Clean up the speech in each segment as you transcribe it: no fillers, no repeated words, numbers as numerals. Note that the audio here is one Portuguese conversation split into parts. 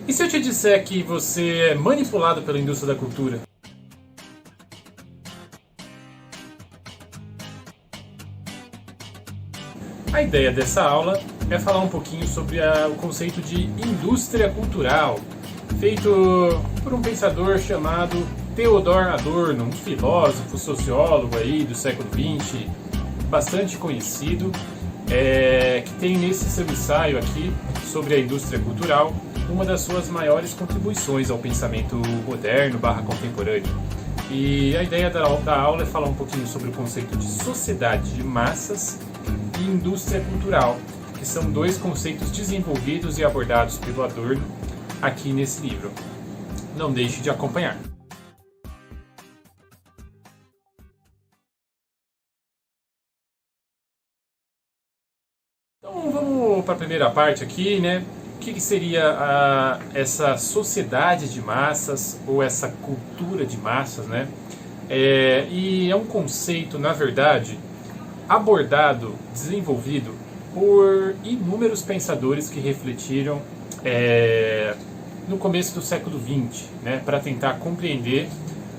E se eu te disser que você é manipulado pela indústria da cultura? A ideia dessa aula é falar um pouquinho sobre o conceito de indústria cultural, feito por um pensador chamado Theodor Adorno, um filósofo, sociólogo aí do século XX, bastante conhecido, que tem nesse seu ensaio aqui sobre a indústria cultural uma das suas maiores contribuições ao pensamento moderno / contemporâneo. E a ideia da aula é falar um pouquinho sobre o conceito de sociedade de massas e indústria cultural, que são dois conceitos desenvolvidos e abordados pelo Adorno aqui nesse livro. Não deixe de acompanhar. Então vamos para a primeira parte aqui, né? O que seria essa sociedade de massas ou essa cultura de massas, né? E é um conceito, na verdade, abordado, desenvolvido por inúmeros pensadores que refletiram no começo do século XX, né, para tentar compreender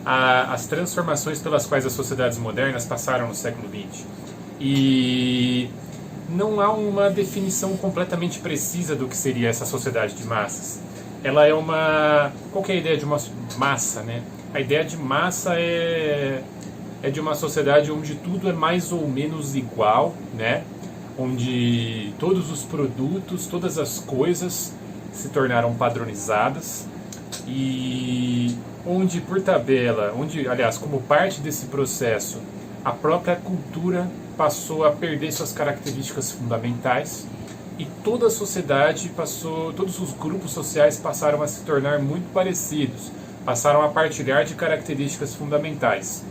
as transformações pelas quais as sociedades modernas passaram no século XX. E não há uma definição completamente precisa do que seria essa sociedade de massas. Ela é uma... Qual que é a ideia de uma massa, né? A ideia de massa é de uma sociedade onde tudo é mais ou menos igual, né? Onde todos os produtos, todas as coisas se tornaram padronizadas e onde por tabela, aliás, como parte desse processo, a própria cultura passou a perder suas características fundamentais e toda a sociedade todos os grupos sociais passaram a se tornar muito parecidos, passaram a partilhar de características fundamentais.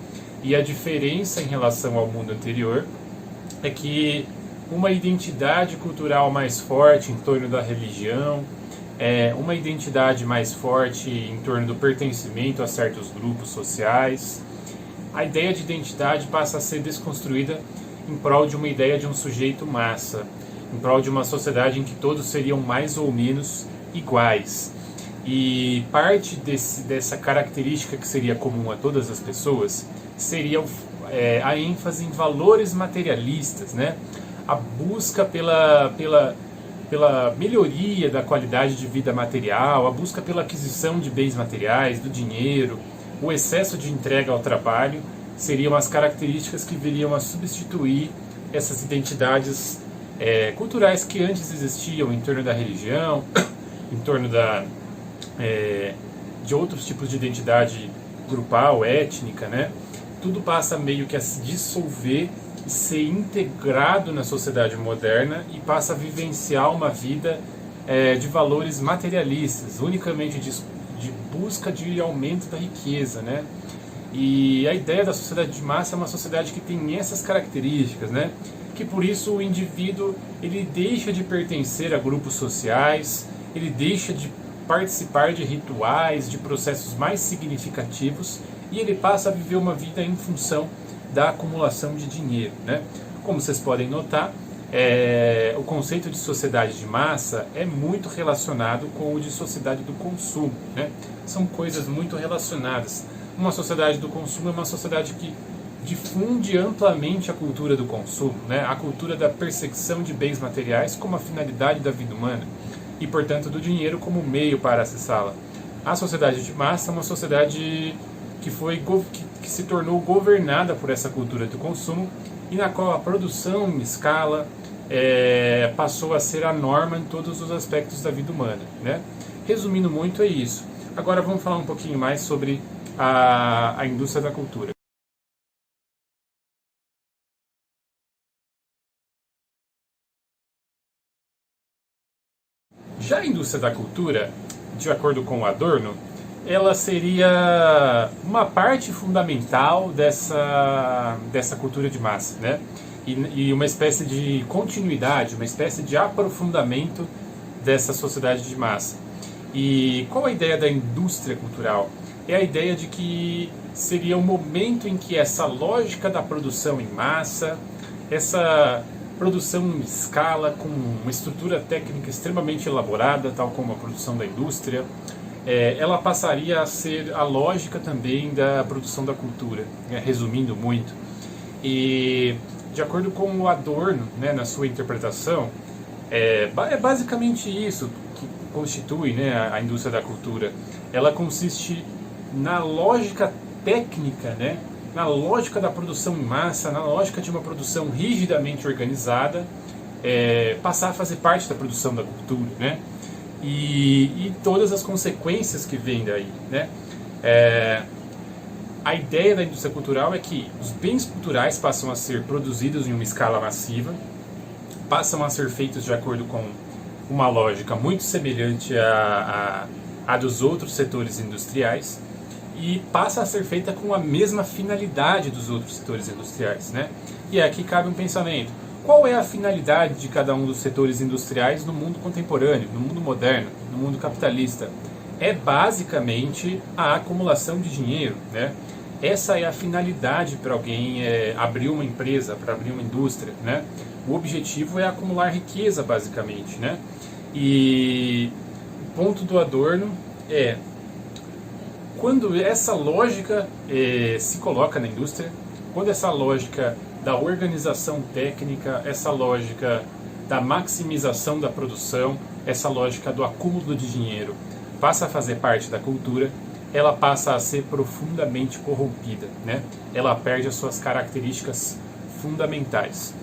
E a diferença em relação ao mundo anterior é que uma identidade cultural mais forte em torno da religião, uma identidade mais forte em torno do pertencimento a certos grupos sociais. A ideia de identidade passa a ser desconstruída em prol de uma ideia de um sujeito massa, em prol de uma sociedade em que todos seriam mais ou menos iguais. E parte dessa característica que seria comum a todas as pessoas seria a ênfase em valores materialistas, né? A busca pela melhoria da qualidade de vida material, a busca pela aquisição de bens materiais, do dinheiro, o excesso de entrega ao trabalho seriam as características que viriam a substituir essas identidades culturais que antes existiam em torno da religião, em torno de outros tipos de identidade grupal, étnica, né? Tudo passa meio que a se dissolver e ser integrado na sociedade moderna e passa a vivenciar uma vida de valores materialistas, unicamente de busca de aumento da riqueza, né? E a ideia da sociedade de massa é uma sociedade que tem essas características, né? Que por isso o indivíduo ele deixa de pertencer a grupos sociais, ele deixa de participar de rituais, de processos mais significativos e ele passa a viver uma vida em função da acumulação de dinheiro, né? Como vocês podem notar, o conceito de sociedade de massa é muito relacionado com o de sociedade do consumo, né? São coisas muito relacionadas. Uma sociedade do consumo é uma sociedade que difunde amplamente a cultura do consumo, né? A cultura da perseguição de bens materiais como a finalidade da vida humana e, portanto, do dinheiro como meio para acessá-la. A sociedade de massa é uma sociedade que se tornou governada por essa cultura do consumo e na qual a produção em escala passou a ser a norma em todos os aspectos da vida humana, né? Resumindo muito, é isso. Agora vamos falar um pouquinho mais sobre a indústria da cultura. Já a indústria da cultura, de acordo com o Adorno, ela seria uma parte fundamental dessa cultura de massa, né? E uma espécie de continuidade, uma espécie de aprofundamento dessa sociedade de massa. E qual a ideia da indústria cultural? É a ideia de que seria o momento em que essa lógica da produção em massa, produção em escala, com uma estrutura técnica extremamente elaborada, tal como a produção da indústria, ela passaria a ser a lógica também da produção da cultura, né, resumindo muito. E, de acordo com o Adorno, né, na sua interpretação, é basicamente isso que constitui, né, a indústria da cultura. Ela consiste na lógica técnica, né, na lógica da produção em massa, na lógica de uma produção rigidamente organizada, passar a fazer parte da produção da cultura, né, e todas as consequências que vêm daí, né. A ideia da indústria cultural é que os bens culturais passam a ser produzidos em uma escala massiva, passam a ser feitos de acordo com uma lógica muito semelhante à dos outros setores industriais, e passa a ser feita com a mesma finalidade dos outros setores industriais, né? E aqui cabe um pensamento. Qual é a finalidade de cada um dos setores industriais no mundo contemporâneo, no mundo moderno, no mundo capitalista? É basicamente a acumulação de dinheiro, né? Essa é a finalidade para alguém abrir uma empresa, para abrir uma indústria, né? O objetivo é acumular riqueza, basicamente, né? E o ponto do Adorno é quando essa lógica se coloca na indústria, quando essa lógica da organização técnica, essa lógica da maximização da produção, essa lógica do acúmulo de dinheiro passa a fazer parte da cultura, ela passa a ser profundamente corrompida, né? Ela perde as suas características fundamentais.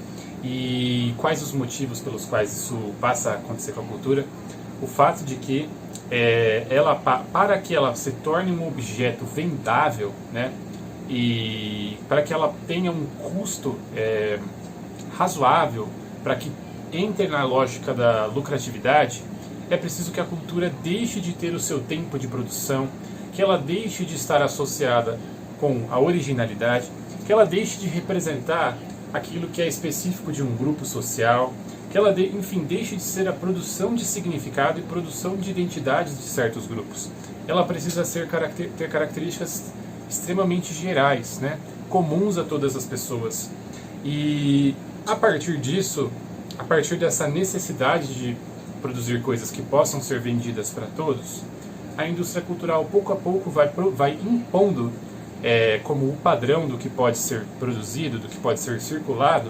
E quais os motivos pelos quais isso passa a acontecer com a cultura? O fato de que para que ela se torne um objeto vendável, né, e para que ela tenha um custo razoável, para que entre na lógica da lucratividade, é preciso que a cultura deixe de ter o seu tempo de produção, que ela deixe de estar associada com a originalidade, que ela deixe de representar aquilo que é específico de um grupo social, que ela, enfim, deixe de ser a produção de significado e produção de identidades de certos grupos. Ela precisa ter características extremamente gerais, né, comuns a todas as pessoas. E a partir disso, a partir dessa necessidade de produzir coisas que possam ser vendidas para todos, a indústria cultural pouco a pouco vai impondo como o padrão do que pode ser produzido, do que pode ser circulado,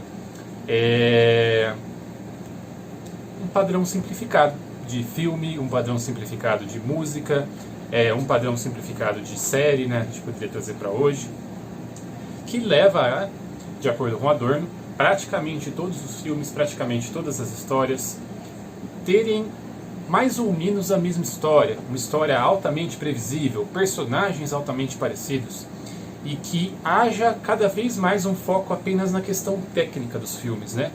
um padrão simplificado de filme, um padrão simplificado de música, um padrão simplificado de série, né, a gente poderia trazer para hoje, que leva a, de acordo com Adorno, praticamente todos os filmes, praticamente todas as histórias terem mais ou menos a mesma história, uma história altamente previsível, personagens altamente parecidos, e que haja cada vez mais um foco apenas na questão técnica dos filmes, né?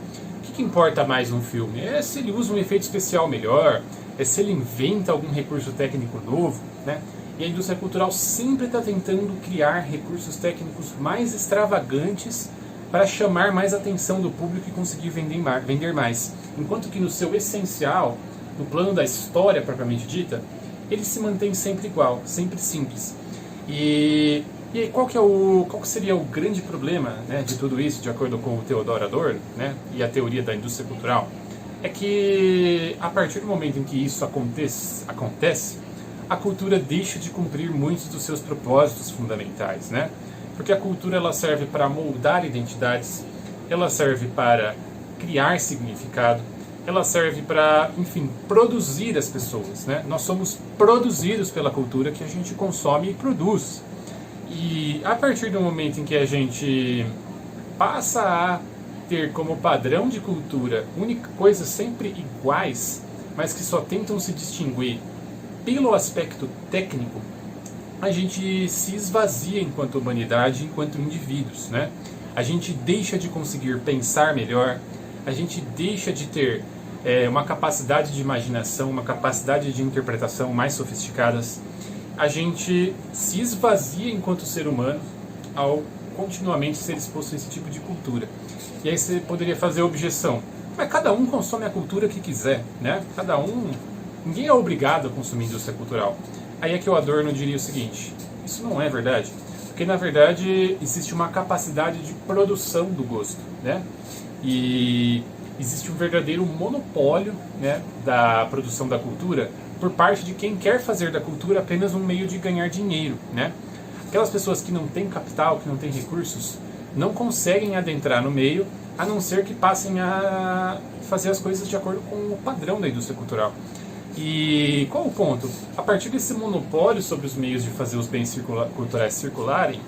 O que importa mais um filme? É se ele usa um efeito especial melhor, é se ele inventa algum recurso técnico novo, né? E a indústria cultural sempre está tentando criar recursos técnicos mais extravagantes para chamar mais atenção do público e conseguir vender mais. Enquanto que no seu essencial, no plano da história propriamente dita, ele se mantém sempre igual, sempre simples. E qual que seria o grande problema, né, de tudo isso, de acordo com o Theodor Adorno, né, e a teoria da indústria cultural? É que a partir do momento em que isso acontece, a cultura deixa de cumprir muitos dos seus propósitos fundamentais, né? Porque a cultura ela serve para moldar identidades, ela serve para criar significado, ela serve para, enfim, produzir as pessoas, né? Nós somos produzidos pela cultura que a gente consome e produz. E a partir do momento em que a gente passa a ter como padrão de cultura coisas sempre iguais, mas que só tentam se distinguir pelo aspecto técnico, a gente se esvazia enquanto humanidade, enquanto indivíduos, né? A gente deixa de conseguir pensar melhor, a gente deixa de ter uma capacidade de imaginação, uma capacidade de interpretação mais sofisticadas. A gente se esvazia enquanto ser humano ao continuamente ser exposto a esse tipo de cultura. E aí você poderia fazer a objeção, mas cada um consome a cultura que quiser, né? Ninguém é obrigado a consumir indústria cultural. Aí é que o Adorno diria o seguinte: isso não é verdade, porque na verdade existe uma capacidade de produção do gosto, né? E existe um verdadeiro monopólio, né, da produção da cultura por parte de quem quer fazer da cultura apenas um meio de ganhar dinheiro, né? Aquelas pessoas que não têm capital, que não têm recursos, não conseguem adentrar no meio, a não ser que passem a fazer as coisas de acordo com o padrão da indústria cultural. E qual o ponto? A partir desse monopólio sobre os meios de fazer os bens culturais circularem,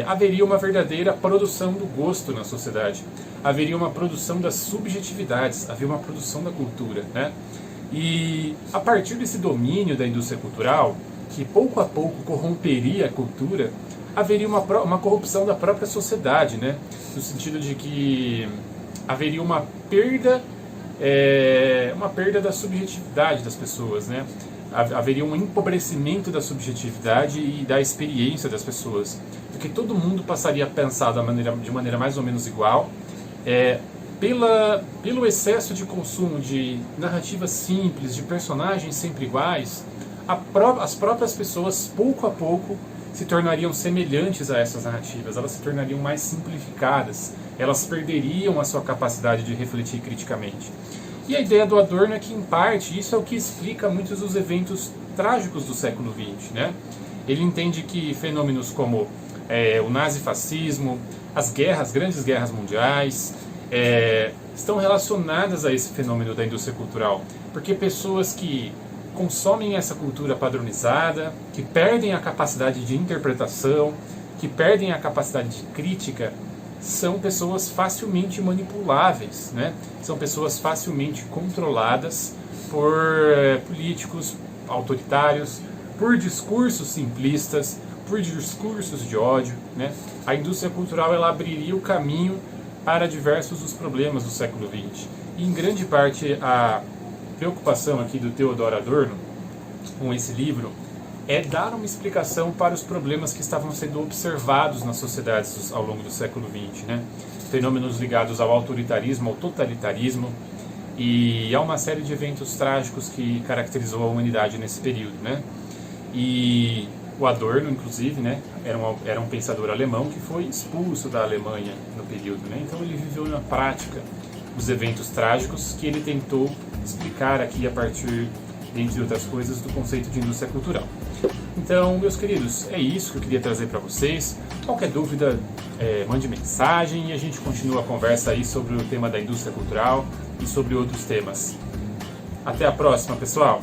haveria uma verdadeira produção do gosto na sociedade. Haveria uma produção das subjetividades, haveria uma produção da cultura, né? E a partir desse domínio da indústria cultural, que pouco a pouco corromperia a cultura, haveria uma corrupção da própria sociedade, né? No sentido de que haveria uma perda da subjetividade das pessoas, né? Haveria um empobrecimento da subjetividade e da experiência das pessoas, porque todo mundo passaria a pensar de maneira mais ou menos igual, pelo excesso de consumo de narrativas simples, de personagens sempre iguais. As próprias pessoas, pouco a pouco, se tornariam semelhantes a essas narrativas, elas se tornariam mais simplificadas, elas perderiam a sua capacidade de refletir criticamente. E a ideia do Adorno é que, em parte, isso é o que explica muitos dos eventos trágicos do século XX, né? Ele entende que fenômenos como o nazifascismo, as grandes guerras mundiais, estão relacionadas a esse fenômeno da indústria cultural, porque pessoas que consomem essa cultura padronizada, que perdem a capacidade de interpretação, que perdem a capacidade de crítica, são pessoas facilmente manipuláveis, né? São pessoas facilmente controladas por políticos autoritários, por discursos simplistas, por discursos de ódio, né? A indústria cultural, ela abriria o caminho para diversos dos problemas do século XX. E, em grande parte, a preocupação aqui do Theodor Adorno com esse livro é dar uma explicação para os problemas que estavam sendo observados nas sociedades ao longo do século XX, né? Fenômenos ligados ao autoritarismo, ao totalitarismo e a uma série de eventos trágicos que caracterizou a humanidade nesse período, né? E o Adorno, inclusive, né, era um pensador alemão que foi expulso da Alemanha no período, né? Então ele viveu na prática os eventos trágicos que ele tentou explicar aqui a partir, entre outras coisas, do conceito de indústria cultural. Então, meus queridos, é isso que eu queria trazer para vocês. Qualquer dúvida, mande mensagem e a gente continua a conversa aí sobre o tema da indústria cultural e sobre outros temas. Até a próxima, pessoal!